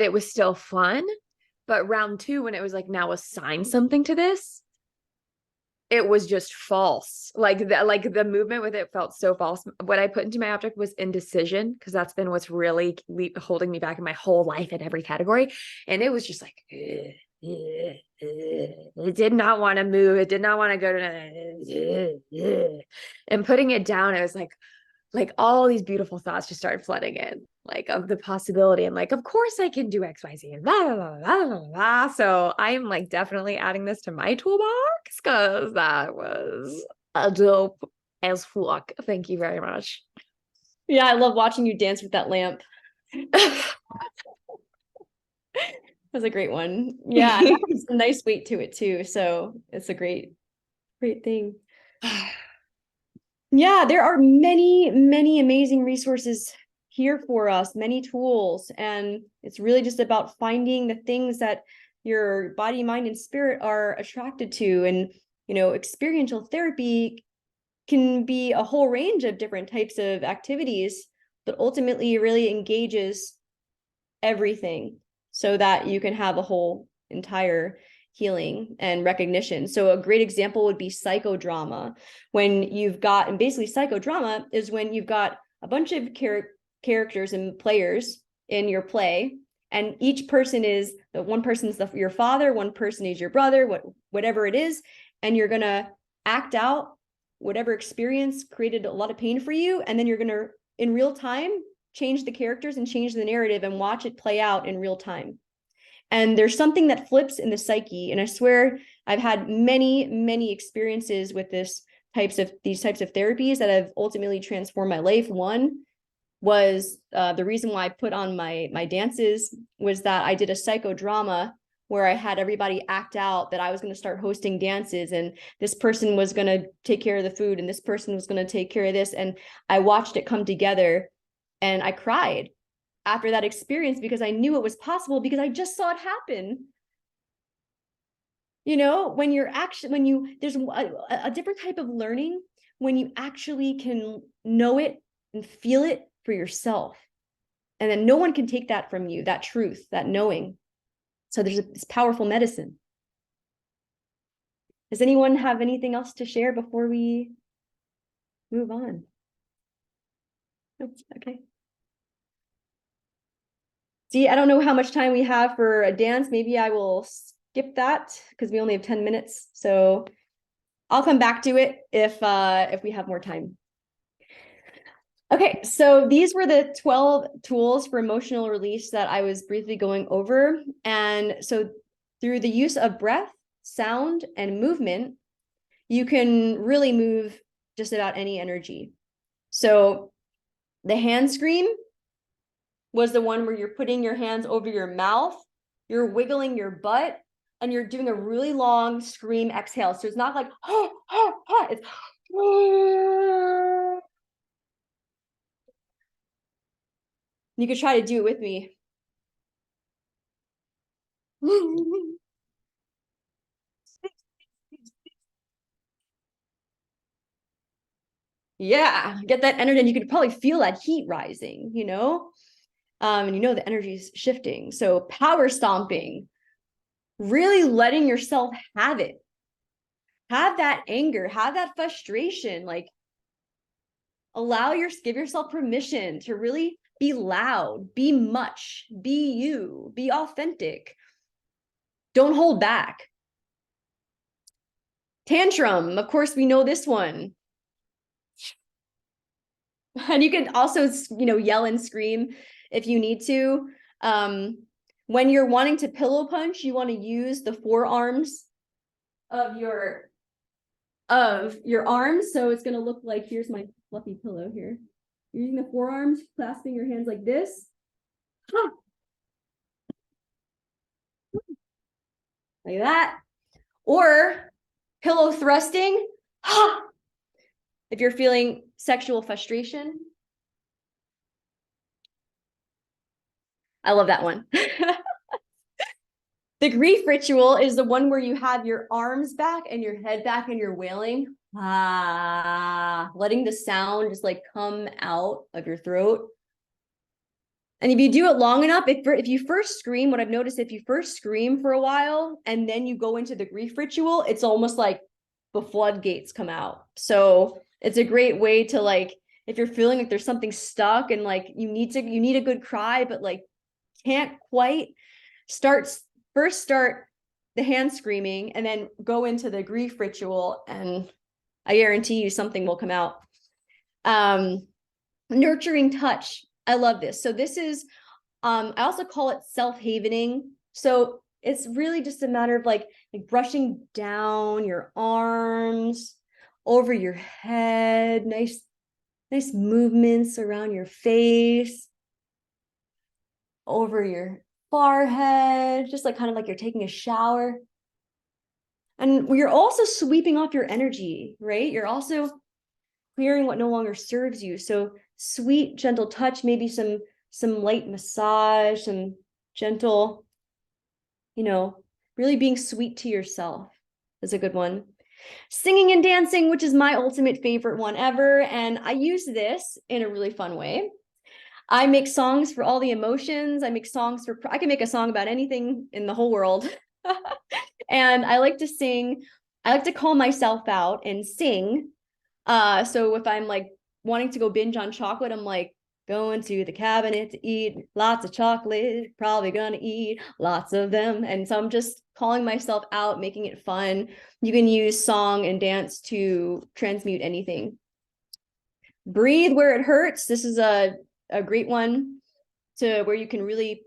it was still fun. But round two, when it was like, now assign something to this, it was just false. Like the movement with it felt so false. What I put into my object was indecision, because that's been what's really holding me back in my whole life in every category. And it was just like, it did not want to move. It did not want to go to, and putting it down, it was like all these beautiful thoughts just started flooding in, like of the possibility. And like, of course I can do X, Y, Z, and blah, blah, blah, blah, blah, blah. So I'm like definitely adding this to my toolbox, because that was a dope as fuck. Thank you very much. Yeah, I love watching you dance with that lamp. That was a great one. Yeah, and that has a nice weight to it too. So it's a great thing. Yeah, there are many, many amazing resources here for us, many tools. And it's really just about finding the things that your body, mind, and spirit are attracted to. And, experiential therapy can be a whole range of different types of activities, but ultimately it really engages everything so that you can have a whole entire healing and recognition. So a great example would be psychodrama. When you've got, and basically psychodrama is when you've got a bunch of characters and players in your play, and each person is, one person's your father, one person is your brother, whatever it is, and you're gonna act out whatever experience created a lot of pain for you, and then you're gonna, in real time, change the characters and change the narrative and watch it play out in real time. And there's something that flips in the psyche. And I swear I've had many, many experiences with these types of therapies that have ultimately transformed my life. One was the reason why I put on my dances was that I did a psychodrama where I had everybody act out that I was going to start hosting dances, and this person was going to take care of the food, and this person was going to take care of this. And I watched it come together. And I cried after that experience because I knew it was possible, because I just saw it happen. When there's a different type of learning when you actually can know it and feel it for yourself. And then no one can take that from you, that truth, that knowing. So there's this powerful medicine. Does anyone have anything else to share before we move on? Okay. See, I don't know how much time we have for a dance. Maybe I will skip that because we only have 10 minutes. So I'll come back to it if we have more time. Okay, so these were the 12 tools for emotional release that I was briefly going over. And so through the use of breath, sound, and movement, you can really move just about any energy. So the hand scream was the one where you're putting your hands over your mouth, you're wiggling your butt, and you're doing a really long scream exhale. So it's not like, it's you could try to do it with me. Yeah, get that energy, and you could probably feel that heat rising, and the energy is shifting. So power stomping, really letting yourself have it, have that anger, have that frustration, like give yourself permission to really be loud, be much, be you, be authentic. Don't hold back. Tantrum, of course, we know this one. And you can also, yell and scream if you need to. When you're wanting to pillow punch, you want to use the forearms of your arms. So it's going to look like, here's my fluffy pillow here. You're using the forearms, clasping your hands like this. Like that. Or pillow thrusting. If you're feeling sexual frustration. I love that one. The grief ritual is the one where you have your arms back and your head back and you're wailing. Letting the sound just like come out of your throat. And if you do it long enough, if you first scream, what I've noticed, if you first scream for a while and then you go into the grief ritual, it's almost like the floodgates come out. So it's a great way to, like, if you're feeling like there's something stuck and like you need a good cry, but like can't quite, start the hand screaming and then go into the grief ritual, and I guarantee you something will come out. Nurturing touch. I love this. So this is, I also call it self-havening. So it's really just a matter of like brushing down your arms over your head, nice movements around your face, over your forehead, just like kind of like you're taking a shower. And you're also sweeping off your energy, right? You're also clearing what no longer serves you. So sweet, gentle touch, maybe some light massage, some gentle, really being sweet to yourself is a good one. Singing and dancing, which is my ultimate favorite one ever. And I use this in a really fun way. I make songs for all the emotions. I can make a song about anything in the whole world. And I like to sing. I like to call myself out and sing. So if I'm like wanting to go binge on chocolate, I'm like, going to the cabinet to eat lots of chocolate, probably gonna eat lots of them. And so I'm just calling myself out, making it fun. You can use song and dance to transmute anything. Breathe where it hurts. This is a great one to where you can really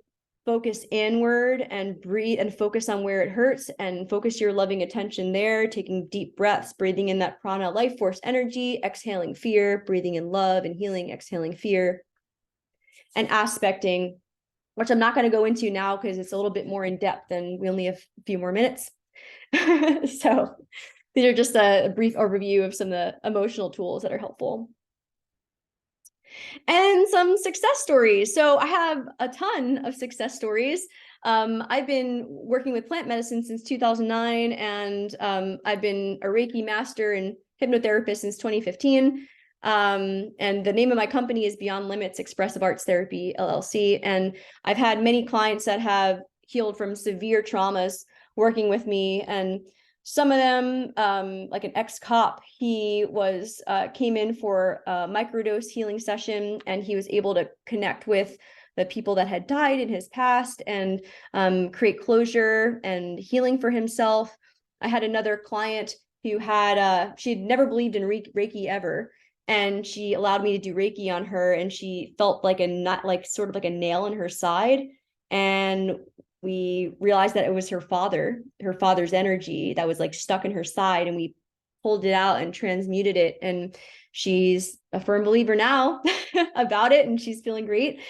focus inward and breathe and focus on where it hurts and focus your loving attention there, taking deep breaths, breathing in that prana life force energy, exhaling fear, breathing in love and healing, exhaling fear, and aspecting, which I'm not going to go into now because it's a little bit more in depth and we only have a few more minutes. So these are just a brief overview of some of the emotional tools that are helpful. And some success stories. So I have a ton of success stories. I've been working with plant medicine since 2009, and I've been a Reiki master and hypnotherapist since 2015. And the name of my company is Beyond Limits Expressive Arts Therapy, LLC. And I've had many clients that have healed from severe traumas working with me. And some of them, like an ex-cop, he was came in for a microdose healing session, and he was able to connect with the people that had died in his past and create closure and healing for himself. I had another client who had she'd never believed in Reiki ever, and she allowed me to do Reiki on her, and she felt like sort of like a nail in her side. And we realized that it was her father's energy that was like stuck in her side, and we pulled it out and transmuted it. And she's a firm believer now about it, and she's feeling great.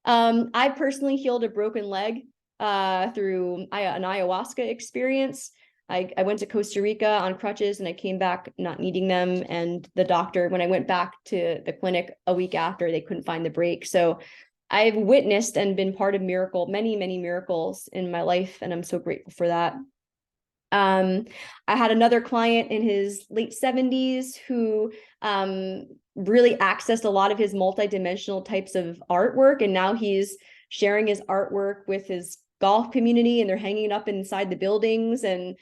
I personally healed a broken leg through an ayahuasca experience. I went to Costa Rica on crutches, and I came back not needing them. And the doctor, when I went back to the clinic a week after, they couldn't find the break. So I've witnessed and been part of many, many miracles in my life, and I'm so grateful for that. I had another client in his late 70s who really accessed a lot of his multidimensional types of artwork, and now he's sharing his artwork with his golf community, and they're hanging it up inside the buildings, and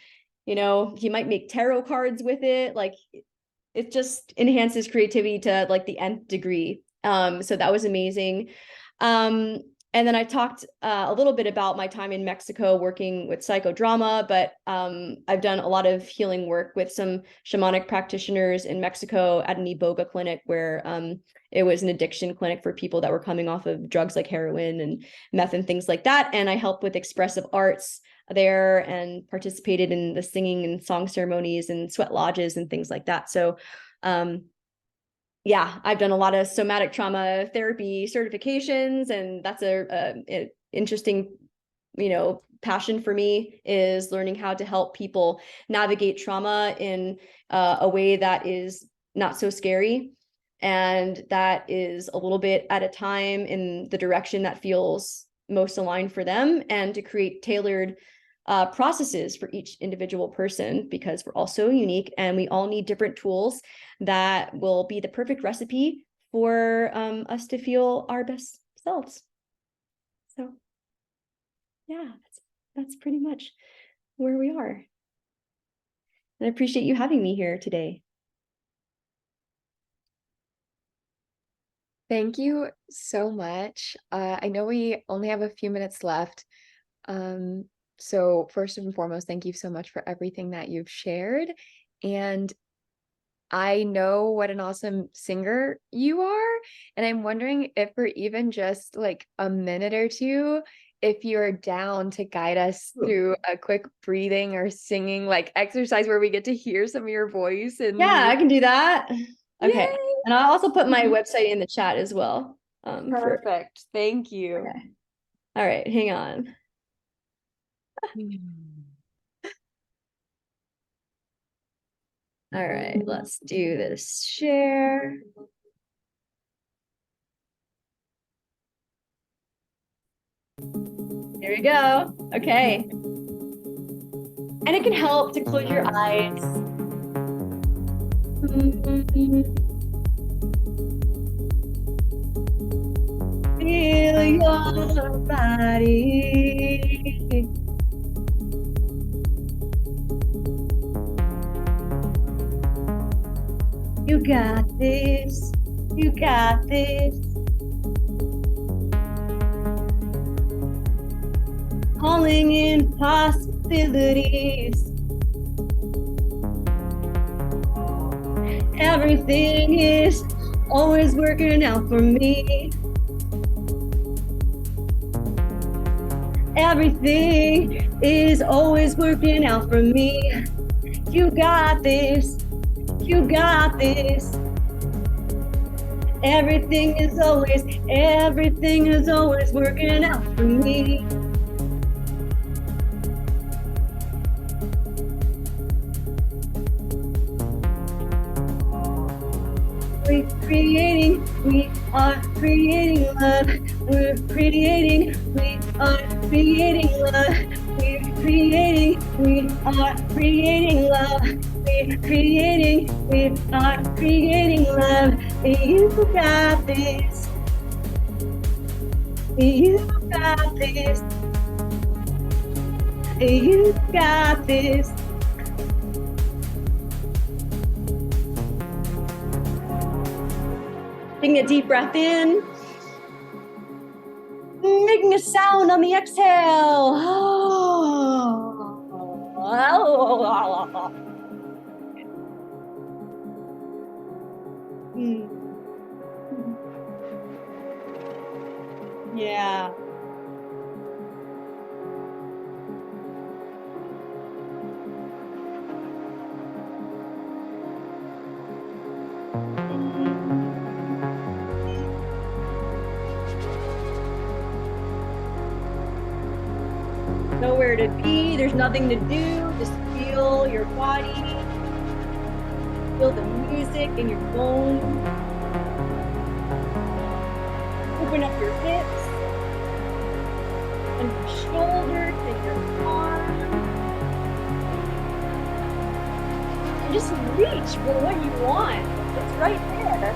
he might make tarot cards with it. Like, it just enhances creativity to like the nth degree. So that was amazing. And then I talked a little bit about my time in Mexico working with psychodrama, but I've done a lot of healing work with some shamanic practitioners in Mexico at an Iboga clinic, where it was an addiction clinic for people that were coming off of drugs like heroin and meth and things like that. And I helped with expressive arts there and participated in the singing and song ceremonies and sweat lodges and things like that. So yeah, I've done a lot of somatic trauma therapy certifications, and that's a interesting, passion for me, is learning how to help people navigate trauma in a way that is not so scary, and that is a little bit at a time in the direction that feels most aligned for them, and to create tailored processes for each individual person, because we're all so unique and we all need different tools that will be the perfect recipe for us to feel our best selves. So yeah, that's pretty much where we are. And I appreciate you having me here today. Thank you so much. I know we only have a few minutes left. So first and foremost, thank you so much for everything that you've shared. And I know what an awesome singer you are. And I'm wondering if for even just like a minute or two, if you're down to guide us through a quick breathing or singing like exercise where we get to hear some of your voice and Yeah, I can do that. Okay. Yay! And I'll also put my website in the chat as well. Perfect. Thank you. Okay. All right, hang on. All right, let's do this share. There we go. Okay. And it can help to close your eyes. Feel your body. You got this. You got this. Calling in possibilities. Everything is always working out for me. Everything is always working out for me. You got this. You got this. Everything is always working out for me. We are creating love. We're creating, we are creating love. We're creating, we are creating love. We're creating, we are creating love. You got this. You got this. You got this. Taking a deep breath in. Making a sound on the exhale. Yeah. Nowhere to be, there's nothing to do, just feel your body, feel the music in your bones. Open up your hips and your shoulders and your arms. And just reach for what you want. It's right there.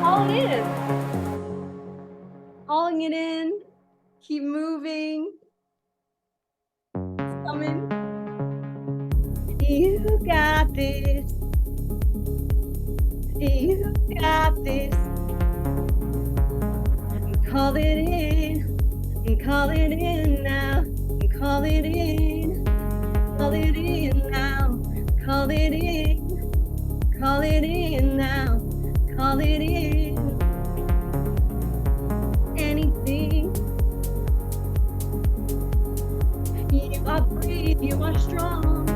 Call it in. Calling it in. Keep moving. Coming. You got this. You got this. And call it in. And call it in now. And call it in. Call it in now. Call it in. Call it in now. Call it in. Anything. You are brave, you are strong,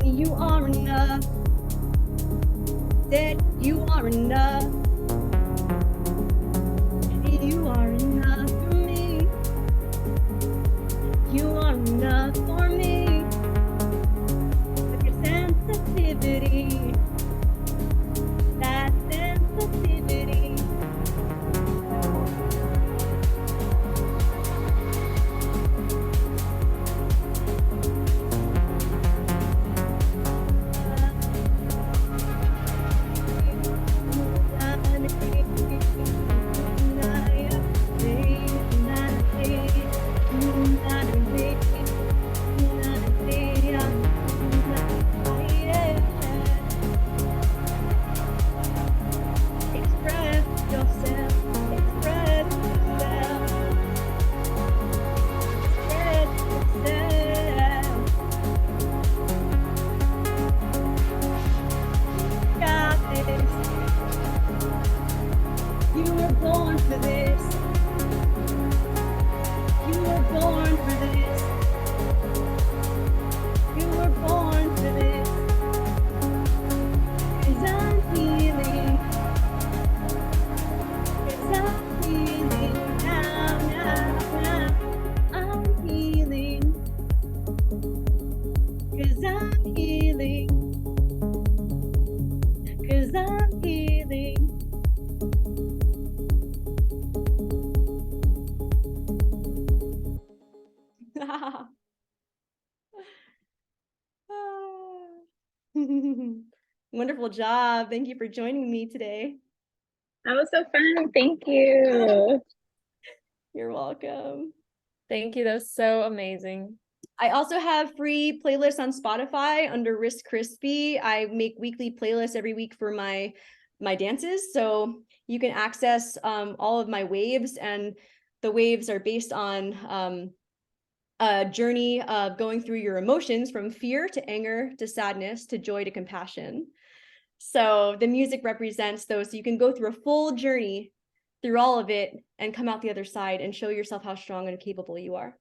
you are enough, that you are enough, you are enough for me, you are enough for me, with your sensitivity, that sensitivity. Wonderful job. Thank you for joining me today. That was so fun. Thank you. You're welcome. Thank you. That was so amazing. I also have free playlists on Spotify under Wrist Crispy. I make weekly playlists every week for my dances. So you can access all of my waves, and the waves are based on a journey of going through your emotions from fear to anger to sadness to joy to compassion. So the music represents those. So you can go through a full journey through all of it and come out the other side and show yourself how strong and capable you are.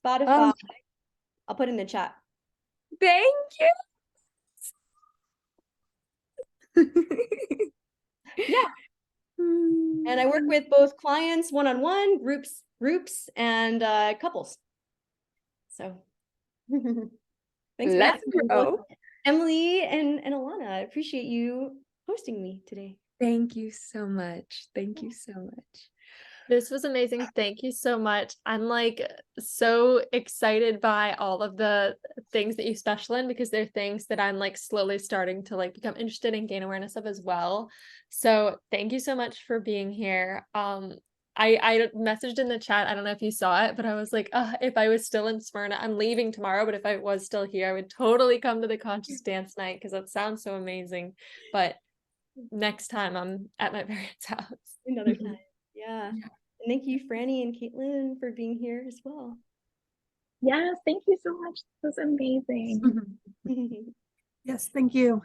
Spotify, I'll put it in the chat. Thank you. Yeah. And I work with both clients one-on-one, groups, and couples. So thanks for Let's having me, go. Emily and Alana. I appreciate you hosting me today. Thank you so much. Thank you so much. This was amazing. Thank you so much. I'm like so excited by all of the things that you special in, because they're things that I'm like slowly starting to like become interested and gain awareness of as well. So thank you so much for being here. I messaged in the chat. I don't know if you saw it, but I was like, if I was still in Smyrna, I'm leaving tomorrow, but if I was still here, I would totally come to the conscious dance night because that sounds so amazing. But next time I'm at my parents' house. Another time. Yeah. And thank you, Franny and Caitlin, for being here as well. Yes, thank you so much. This was amazing. Yes, thank you.